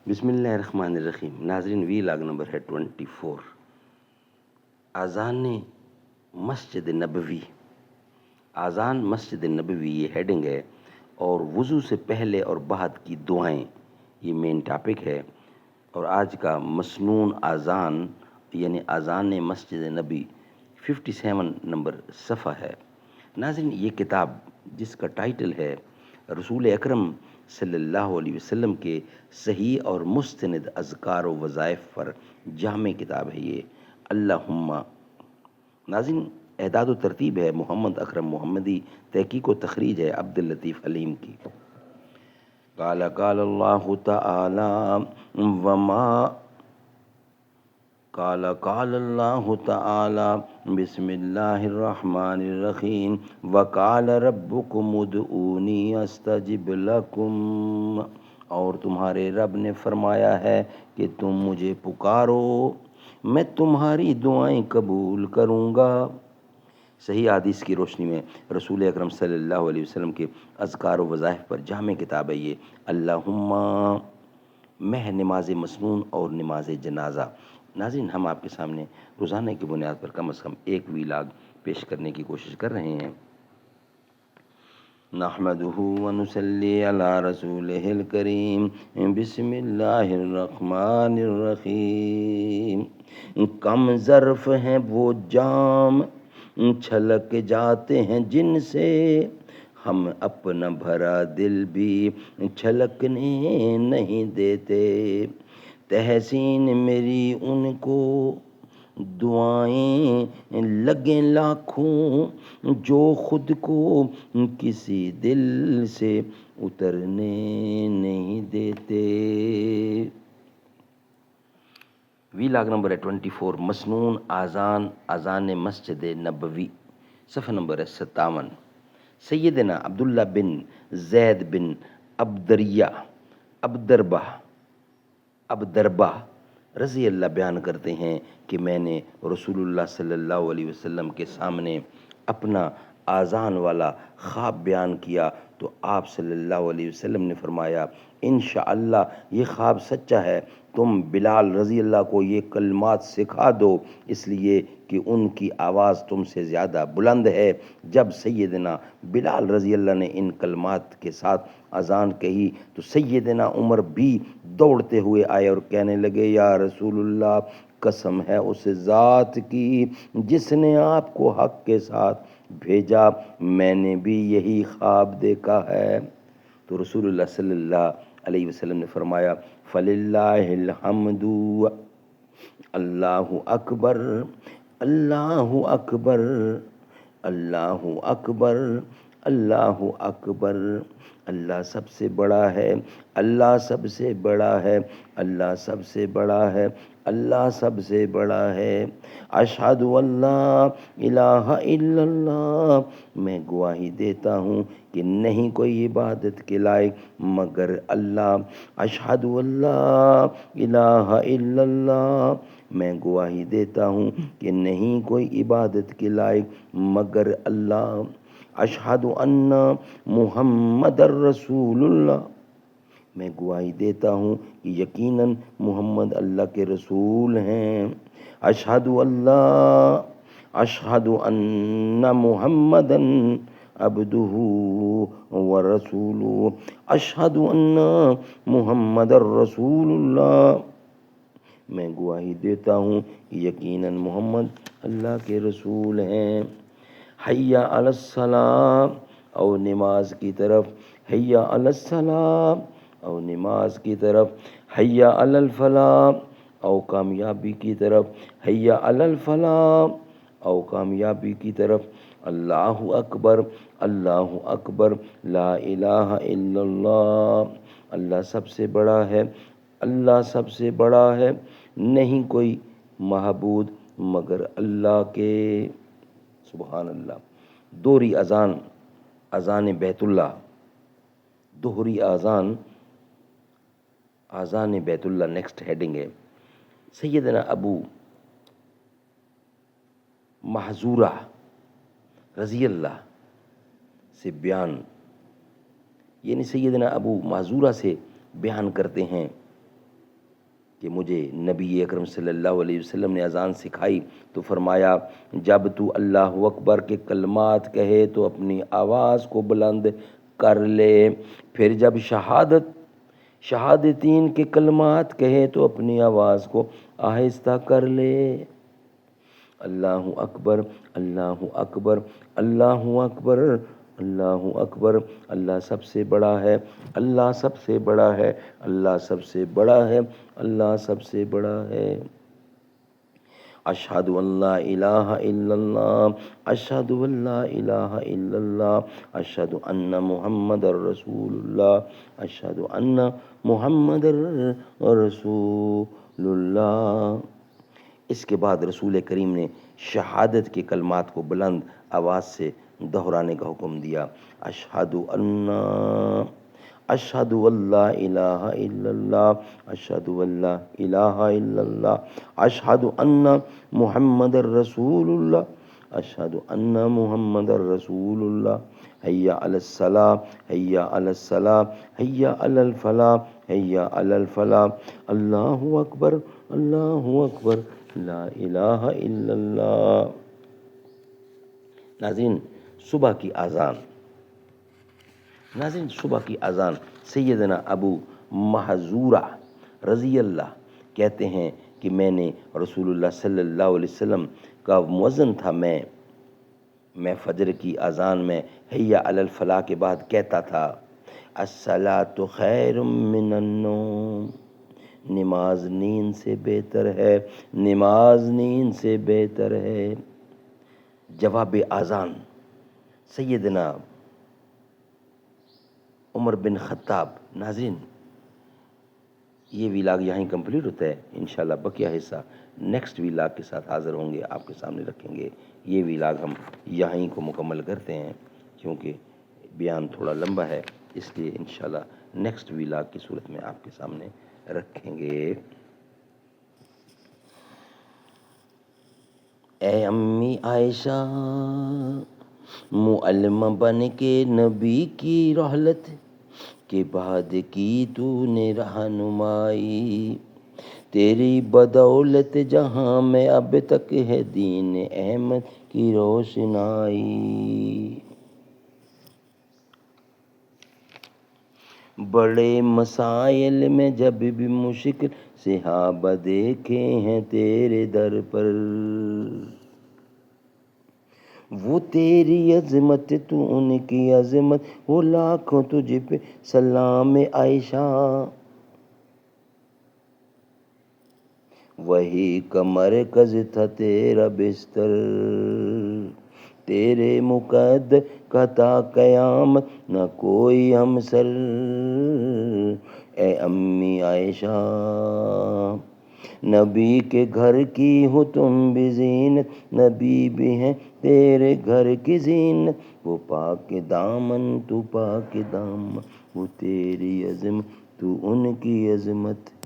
بسم اللہ الرحمن الرحیم. ناظرین، وی لاگ نمبر ہے 24. اذان مسجد نبوی. اذان مسجد نبوی یہ ہیڈنگ ہے، اور وضو سے پہلے اور بعد کی دعائیں یہ مین ٹاپک ہے. اور آج کا مسنون اذان یعنی اذان مسجد نبی 57 نمبر صفحہ ہے. ناظرین، یہ کتاب جس کا ٹائٹل ہے رسول اکرم صلی اللہ علیہ وسلم کے صحیح اور مستند اذکار و وظائف پر جامع کتاب ہے یہ. اللہم. ناظرین، اعداد و ترتیب ہے محمد اکرم محمدی، تحقیق و تخریج ہے عبد اللطیف حلیم کی. قال اللہ تعالی وما قال اللہ تعالی بسم اللہ الرحمن الرحیم وقال ربکم ادعونی استجب لکم. اور تمہارے رب نے فرمایا ہے کہ تم مجھے پکارو، میں تمہاری دعائیں قبول کروں گا. صحیح حدیث کی روشنی میں رسول اکرم صلی اللہ علیہ وسلم کے اذکار و وظائف پر جامع کتاب ہے یہ. اللہم مہ نماز مسنون اور نماز جنازہ. ناظرین، ہم آپ کے سامنے روزانہ کی بنیاد پر کم از کم ایک ویلاگ پیش کرنے کی کوشش کر رہے ہیں. نحمدہ ونصلی علی رسولہ الکریم. بسم اللہ الرحمن الرحیم. کم ظرف ہیں وہ جام چھلک جاتے ہیں جن سے، ہم اپنا بھرا دل بھی چھلکنے نہیں دیتے. تحسین میری ان کو دعائیں لگیں لاکھوں، جو خود کو کسی دل سے اترنے نہیں دیتے. وی لاگ نمبر ہے 24. مسنون اذان مسجد نبوی. صفحہ نمبر ہے 57. سیدنا عبداللہ بن زید بن ابدربہ رضی اللہ بیان کرتے ہیں کہ میں نے رسول اللہ صلی اللہ علیہ وسلم کے سامنے اپنا اذان والا خواب بیان کیا تو آپ صلی اللہ علیہ وسلم نے فرمایا، انشاءاللہ یہ خواب سچا ہے. تم بلال رضی اللہ کو یہ کلمات سکھا دو، اس لیے کہ ان کی آواز تم سے زیادہ بلند ہے. جب سیدنا بلال رضی اللہ نے ان کلمات کے ساتھ اذان کہی تو سیدنا عمر بھی دوڑتے ہوئے آئے اور کہنے لگے، یا رسول اللہ، قسم ہے اس ذات کی جس نے آپ کو حق کے ساتھ بھیجا، میں نے بھی یہی خواب دیکھا ہے. تو رسول اللہ صلی اللہ علیہ وسلم نے فرمایا، فللہ الحمد، اللہ اکبر، اللہ اکبر، اللہ اکبر، اللہ اکبر. اللہ سب سے بڑا ہے، اللہ سب سے بڑا ہے، اللہ سب سے بڑا ہے، اللہ سب سے بڑا ہے. اشہد ان لا الہ الا اللہ، میں گواہی دیتا ہوں کہ نہیں کوئی عبادت کے لائق مگر اللہ. اشہد ان لا الہ الا اللہ، میں گواہی دیتا ہوں کہ نہیں کوئی عبادت کے لائق مگر اللہ. اشہد ان محمد الرسول اللہ، میں گواہی دیتا ہوں کہ یقیناً محمد اللہ کے رسول ہیں. اشہد ان محمدً عبدہ ورسولہ. اشہد ان محمد الرسول اللہ، میں گواہی دیتا ہوں کہ یقیناً محمد اللہ کے رسول ہیں. حی علی الصلاۃ، او نماز کی طرف. حی علی الصلاۃ، او نماز کی طرف. حی علی الفلاح، او کامیابی کی طرف. حی علی الفلاح، او کامیابی کی طرف. اللہ اکبر، اللہ اکبر، لا الہ الا اللہ. اللہ سب سے بڑا ہے، اللہ سب سے بڑا ہے، نہیں کوئی معبود مگر اللہ کے. سبحان اللہ. دوہری اذان، اذان بیت اللہ. دوہری اذان، اذان بیت اللہ. نیکسٹ ہیڈنگ ہے سیدنا ابو محذورہ رضی اللہ سے بیان، یعنی سیدنا ابو محذورہ سے بیان کرتے ہیں کہ مجھے نبی اکرم صلی اللہ علیہ وسلم نے اذان سکھائی تو فرمایا جب تو اللہ اکبر کے کلمات کہے تو اپنی آواز کو بلند کر لے، پھر جب شہادتین کے کلمات کہے تو اپنی آواز کو آہستہ کر لے۔ اللہ اکبر، اللہ اکبر، اللہ اکبر، اللہ اکبر، اللہ سب سے بڑا ہے، اللہ سب سے بڑا ہے، اللہ سب سے بڑا ہے، اللہ سب سے بڑا ہے۔ اشہد ان لا الہ الا اللہ، اشہد ان لا الہ الا اللہ، اشہد ان محمد رسول اللہ، اشہد ان محمد رسول اللہ۔ اس کے بعد رسول کریم نے شہادت کے کلمات کو بلند آواز سے دہرانے کا حکم دیا۔ اشہد ان لا الہ الا اللہ، اشہد ان لا الہ الا اللہ، اشہد ان محمد رسول اللہ، اشہد ان محمد رسول اللہ۔ حی علی الصلاۃ، حی علی الصلاۃ، حی علی الفلاح، حی علی الفلاح۔ اللہ اکبر، اللہ اکبر، لا الہ الا اللہ۔ ناظرین صبح کی اذان سیدنا ابو محذورہ رضی اللہ کہتے ہیں کہ میں نے رسول اللہ صلی اللہ علیہ وسلم کا مؤذن تھا، میں فجر کی اذان میں حی علی الفلاح کے بعد کہتا تھا الصلاۃ خیر من النوم، نماز نیند سے بہتر ہے، نماز نیند سے بہتر ہے۔ جواب اذان سیدنا عمر بن خطاب۔ ناظرین یہ ویلاگ یہیں کمپلیٹ ہوتا ہے، انشاءاللہ بقیہ حصہ نیکسٹ ویلاگ کے ساتھ حاضر ہوں گے، آپ کے سامنے رکھیں گے۔ یہ ویلاگ ہم یہیں کو مکمل کرتے ہیں کیونکہ بیان تھوڑا لمبا ہے، اس لیے انشاءاللہ نیکسٹ ویلاگ کی صورت میں آپ کے سامنے رکھیں گے۔ اے امی عائشہ معلمہ بن کے نبی کی رحلت کے بعد کی تو نے رہنمائی، تیری بدولت جہاں میں اب تک ہے دین احمد کی روشنائی۔ بڑے مسائل میں جب بھی مشکل صحابہ دیکھے ہیں تیرے در پر، وہ تیری عظمت تو ان کی عظمت، وہ لاکھوں تجھ پہ سلام عائشہ، وہی کا مرکز تھا تیرا بستر، تیرے مقد کا تا قیامت نہ کوئی ہمسر۔ اے امی عائشہ نبی کے گھر کی ہو تم بھی زینت، نبی بھی ہیں تیرے گھر کی زینت، وہ پاک دامن تو پاک دامن، وہ تیری عظمت تو ان کی عظمت۔